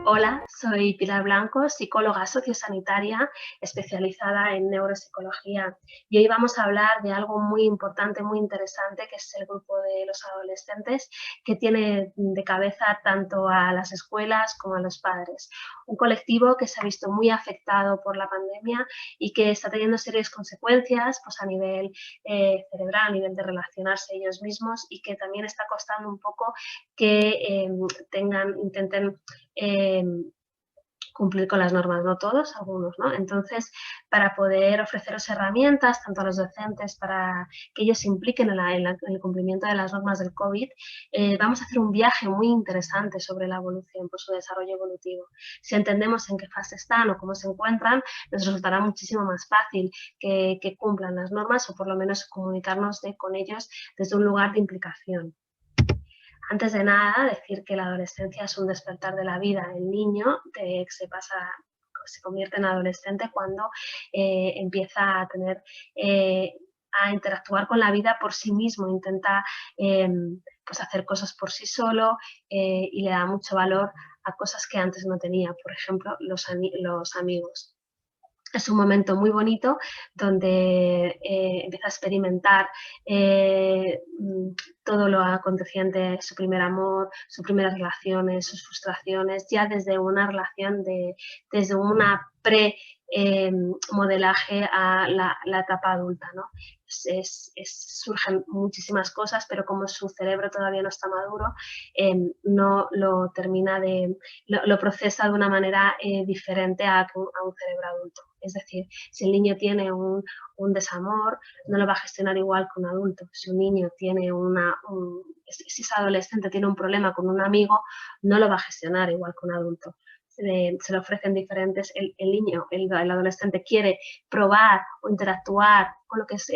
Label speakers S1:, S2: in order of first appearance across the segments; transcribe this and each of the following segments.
S1: Hola, soy Pilar Blanco, psicóloga sociosanitaria especializada en neuropsicología, y hoy vamos a hablar de algo muy importante, muy interesante, que es el grupo de los adolescentes, que tiene de cabeza tanto a las escuelas como a los padres. Un colectivo que se ha visto muy afectado por la pandemia y que está teniendo serias consecuencias, pues, a nivel cerebral, a nivel de relacionarse ellos mismos, y que también está costando un poco que intenten eh, cumplir con las normas, no todos, algunos, ¿no? Entonces, para poder ofreceros herramientas, tanto a los docentes, para que ellos se impliquen en el cumplimiento de las normas del COVID, vamos a hacer un viaje muy interesante sobre la evolución, por su desarrollo evolutivo. Si entendemos en qué fase están o cómo se encuentran, nos resultará muchísimo más fácil que cumplan las normas, o por lo menos comunicarnos con ellos desde un lugar de implicación. Antes de nada, decir que la adolescencia es un despertar de la vida. El niño se convierte en adolescente cuando empieza a a interactuar con la vida por sí mismo, intenta eh, pues hacer cosas por sí solo, y le da mucho valor a cosas que antes no tenía, por ejemplo, los amigos. Es un momento muy bonito donde empieza a experimentar todo lo aconteciente, su primer amor, sus primeras relaciones, sus frustraciones, ya desde una relación, desde una modelaje a la etapa adulta, ¿no? Surgen muchísimas cosas, pero como su cerebro todavía no está maduro, no lo termina lo procesa de una manera diferente a un cerebro adulto. Es decir, si el niño tiene un desamor, no lo va a gestionar igual que un adulto. Si un niño tiene si es adolescente, tiene un problema con un amigo, no lo va a gestionar igual que un adulto. Se le ofrecen diferentes, el adolescente quiere probar o interactuar con lo que es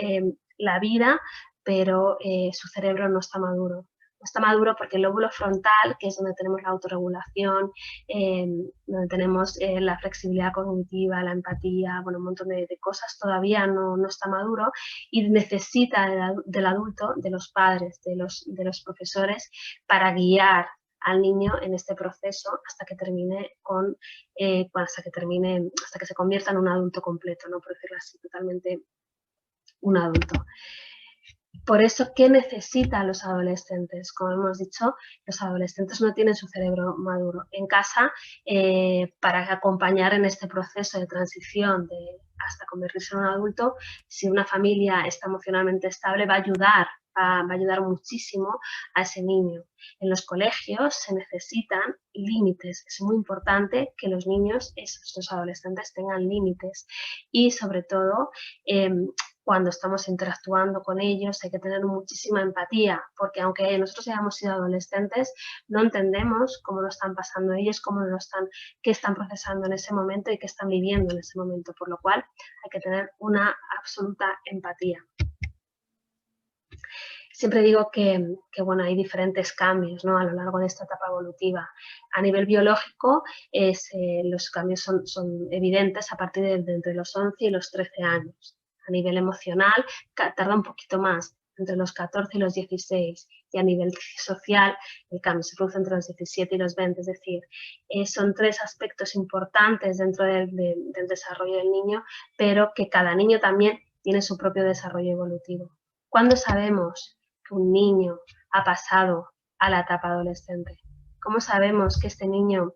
S1: la vida, pero su cerebro no está maduro. No está maduro porque el lóbulo frontal, que es donde tenemos la autorregulación, eh, donde tenemos la flexibilidad cognitiva, la empatía, bueno, un montón de cosas, todavía no está maduro, y necesita del adulto, de los padres, de los profesores, para guiar al niño en este proceso hasta que hasta que se convierta en un adulto completo, ¿no? Por decirlo así, totalmente un adulto. Por eso, ¿qué necesitan los adolescentes? Como hemos dicho, los adolescentes no tienen su cerebro maduro. En casa, para acompañar en este proceso de transición hasta convertirse en un adulto, si una familia está emocionalmente estable, va a ayudar muchísimo a ese niño. En los colegios se necesitan límites. Es muy importante que los niños, los adolescentes, tengan límites, y sobre todo, cuando estamos interactuando con ellos hay que tener muchísima empatía, porque aunque nosotros hayamos sido adolescentes, no entendemos cómo lo están pasando ellos, qué están procesando en ese momento y qué están viviendo en ese momento, por lo cual hay que tener una absoluta empatía. Siempre digo bueno, hay diferentes cambios, ¿no?, a lo largo de esta etapa evolutiva. A nivel biológico, los cambios son evidentes a partir de entre los 11 y los 13 años. A nivel emocional, tarda un poquito más, entre los 14 y los 16. Y a nivel social, el cambio se produce entre los 17 y los 20. Es decir, son tres aspectos importantes dentro del desarrollo del niño, pero que cada niño también tiene su propio desarrollo evolutivo. ¿Cuándo sabemos que un niño ha pasado a la etapa adolescente? ¿Cómo sabemos que este niño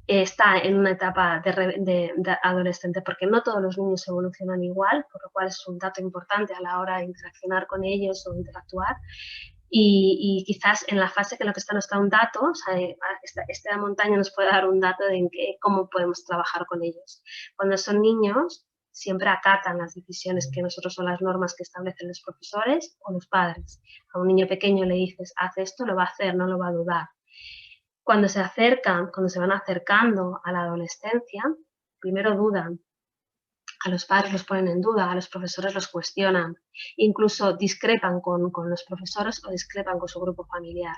S1: está en una etapa de adolescente? Porque no todos los niños evolucionan igual, por lo cual es un dato importante a la hora de interaccionar con ellos o interactuar. Y quizás en la fase que lo que está nos da un dato, o sea, esta montaña nos puede dar un dato de cómo podemos trabajar con ellos. Cuando son niños, siempre acatan las decisiones que nosotros, son las normas que establecen los profesores o los padres. A un niño pequeño le dices, haz esto, lo va a hacer, no lo va a dudar. Cuando se van acercando a la adolescencia, primero dudan. A los padres los ponen en duda, a los profesores los cuestionan, incluso discrepan con los profesores o discrepan con su grupo familiar.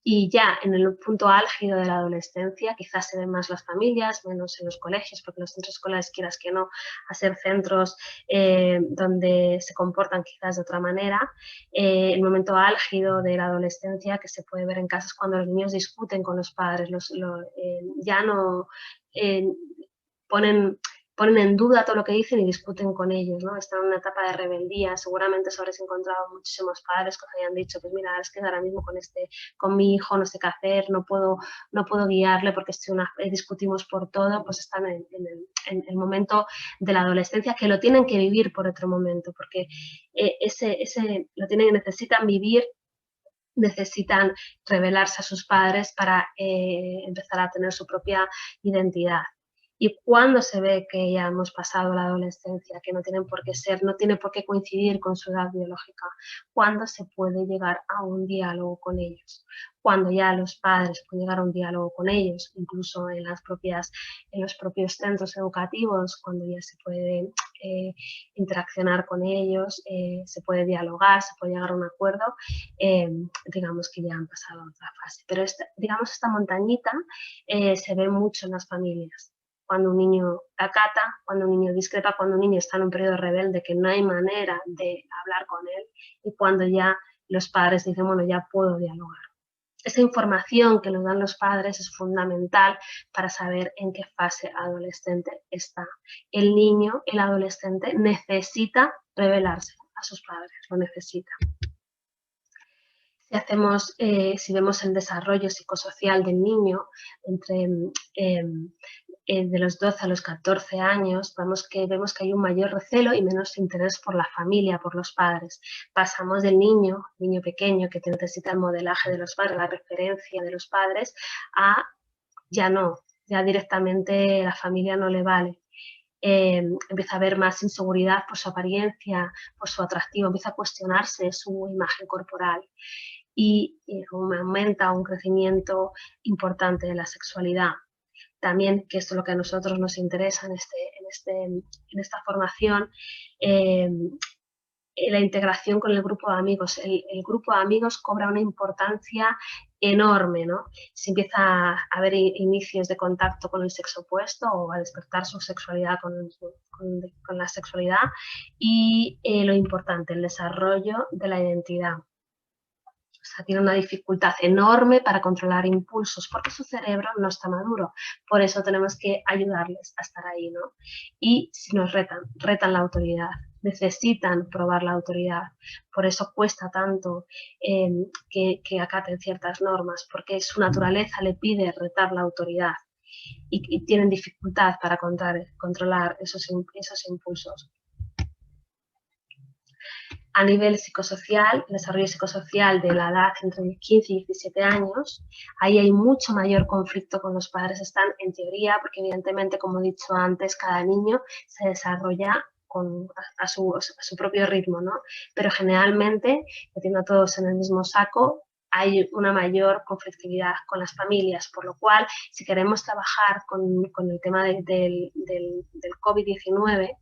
S1: Y ya en el punto álgido de la adolescencia, quizás se ven más las familias, menos en los colegios, porque los centros escolares, quieras que no, a ser centros donde se comportan quizás de otra manera. El momento álgido de la adolescencia que se puede ver en casas cuando los niños discuten con los padres, ya no ponen en duda todo lo que dicen y discuten con ellos, ¿no? Están en una etapa de rebeldía. Seguramente os habréis encontrado muchísimos padres que os hayan dicho, pues mira, es que ahora mismo con mi hijo no sé qué hacer, no puedo guiarle porque discutimos por todo. Pues están en el momento de la adolescencia, que lo tienen que vivir por otro momento, porque necesitan vivir, necesitan revelarse a sus padres para empezar a tener su propia identidad. Y cuando se ve que ya hemos pasado la adolescencia, que no tienen por qué ser, no tiene por qué coincidir con su edad biológica, cuando se puede llegar a un diálogo con ellos, cuando ya los padres pueden llegar a un diálogo con ellos, incluso en los propios centros educativos, cuando ya se puede interaccionar con ellos, se puede dialogar, se puede llegar a un acuerdo, digamos que ya han pasado a otra fase. Pero esta montañita se ve mucho en las familias. Cuando un niño acata, cuando un niño discrepa, cuando un niño está en un periodo rebelde que no hay manera de hablar con él, y cuando ya los padres dicen, bueno, ya puedo dialogar. Esa información que nos dan los padres es fundamental para saber en qué fase adolescente está. El niño, el adolescente, necesita revelarse a sus padres, lo necesita. Si vemos el desarrollo psicosocial del niño de los 12 a los 14 años, vemos que hay un mayor recelo y menos interés por la familia, por los padres. Pasamos del niño pequeño que necesita el modelaje de los padres, la referencia de los padres, a ya directamente la familia no le vale. Empieza a haber más inseguridad por su apariencia, por su atractivo, empieza a cuestionarse su imagen corporal y aumenta un crecimiento importante de la sexualidad. También, que esto es lo que a nosotros nos interesa en esta formación, la integración con el grupo de amigos. El grupo de amigos cobra una importancia enorme, ¿no? Se empieza a haber inicios de contacto con el sexo opuesto o a despertar su sexualidad con la sexualidad y lo importante, el desarrollo de la identidad. O sea, tiene una dificultad enorme para controlar impulsos porque su cerebro no está maduro. Por eso tenemos que ayudarles a estar ahí, ¿no? Y si nos retan la autoridad, necesitan probar la autoridad. Por eso cuesta tanto que acaten ciertas normas, porque su naturaleza le pide retar la autoridad y tienen dificultad para controlar esos impulsos. A nivel psicosocial, el desarrollo psicosocial de la edad entre 15 y 17 años, ahí hay mucho mayor conflicto con los padres. Están en teoría, porque evidentemente, como he dicho antes, cada niño se desarrolla a su propio ritmo, ¿no? Pero generalmente, metiendo a todos en el mismo saco, hay una mayor conflictividad con las familias, por lo cual, si queremos trabajar con el tema del COVID-19,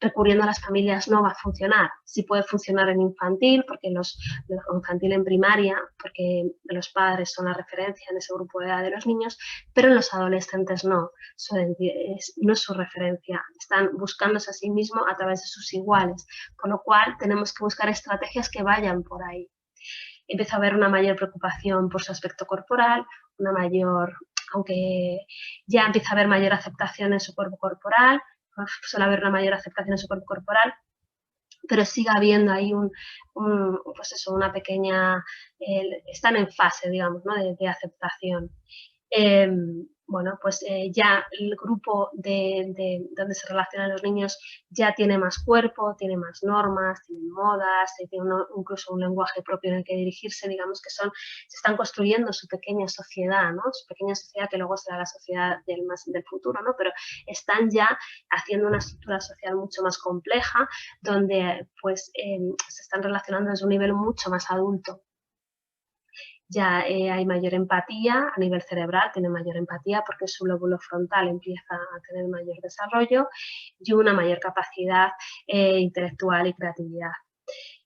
S1: recurriendo a las familias no va a funcionar. Sí puede funcionar en infantil, porque infantil en primaria, porque los padres son la referencia en ese grupo de edad de los niños, pero en los adolescentes no es su referencia. Están buscándose a sí mismos a través de sus iguales, con lo cual tenemos que buscar estrategias que vayan por ahí. Empieza a haber una mayor preocupación por su aspecto corporal, aunque ya empieza a haber mayor aceptación en su cuerpo corporal, suele haber una mayor aceptación en su cuerpo corporal, pero sigue habiendo ahí una pequeña, están en fase, digamos, ¿no? de aceptación. Bueno, pues ya el grupo donde se relacionan los niños ya tiene más cuerpo, tiene más normas, tiene modas, tiene incluso un lenguaje propio en el que dirigirse, digamos que se están construyendo su pequeña sociedad, ¿no? Su pequeña sociedad que luego será la sociedad del futuro, ¿no? Pero están ya haciendo una estructura social mucho más compleja, donde pues se están relacionando desde un nivel mucho más adulto. Ya hay mayor empatía a nivel cerebral, tiene mayor empatía porque su lóbulo frontal empieza a tener mayor desarrollo y una mayor capacidad intelectual y creatividad.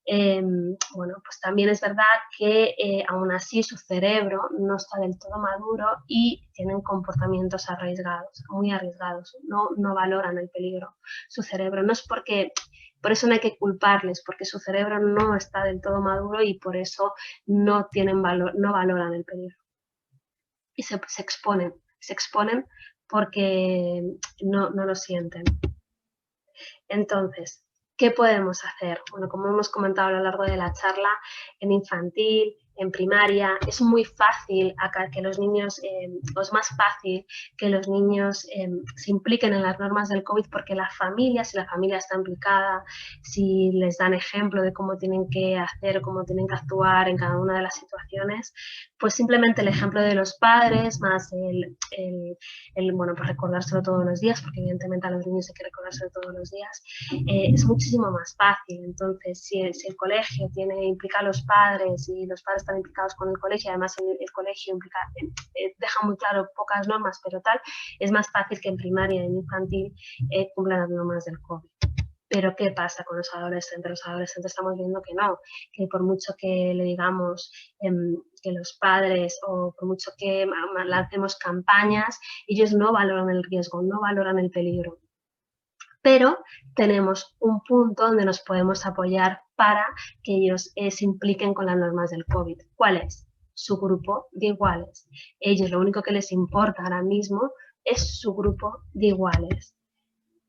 S1: Bueno, pues también es verdad que aún así su cerebro no está del todo maduro y tienen comportamientos arriesgados, muy arriesgados, no valoran el peligro. Su cerebro no es porque, por eso no hay que culparles, porque su cerebro no está del todo maduro y por eso no tienen valor, no valoran el peligro. Y se exponen porque no lo sienten. Entonces, ¿qué podemos hacer? Bueno, como hemos comentado a lo largo de la charla, en infantil, en primaria, es muy fácil acá que los niños, o es más fácil que los niños se impliquen en las normas del COVID porque la familia, si la familia está implicada, si les dan ejemplo de cómo tienen que hacer, cómo tienen que actuar en cada una de las situaciones, pues simplemente el ejemplo de los padres más bueno, pues recordárselo todos los días, porque evidentemente a los niños hay que recordárselo todos los días, es muchísimo más fácil. Entonces, si el colegio implica a los padres y los padres están implicados con el colegio, además el colegio deja muy claro pocas normas, pero tal, es más fácil que en primaria y en infantil cumplan las normas del COVID. Pero ¿qué pasa con los adolescentes? Los adolescentes estamos viendo que no, que por mucho que le digamos que los padres o por mucho que lancemos campañas, ellos no valoran el riesgo, no valoran el peligro. Pero tenemos un punto donde nos podemos apoyar para que ellos se impliquen con las normas del COVID. ¿Cuál es? Su grupo de iguales. Ellos lo único que les importa ahora mismo es su grupo de iguales.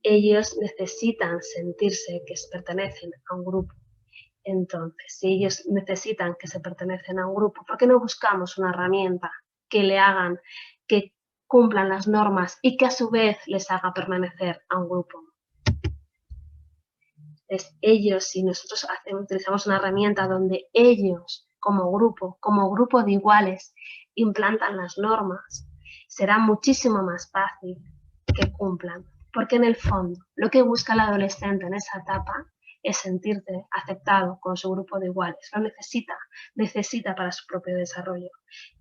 S1: Ellos necesitan sentirse que pertenecen a un grupo. Entonces, si ellos necesitan que se pertenecen a un grupo, ¿por qué no buscamos una herramienta que le hagan, que cumplan las normas y que a su vez les haga permanecer a un grupo? Es ellos, si nosotros utilizamos una herramienta donde ellos, como grupo de iguales, implantan las normas, será muchísimo más fácil que cumplan. Porque en el fondo, lo que busca el adolescente en esa etapa es sentirse aceptado con su grupo de iguales. Lo necesita para su propio desarrollo.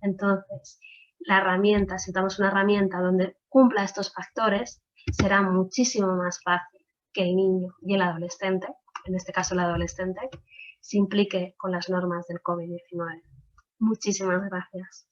S1: Entonces, la herramienta, si damos una herramienta donde cumpla estos factores, será muchísimo más fácil que el niño y el adolescente, en este caso el adolescente, se implique con las normas del COVID-19. Muchísimas gracias.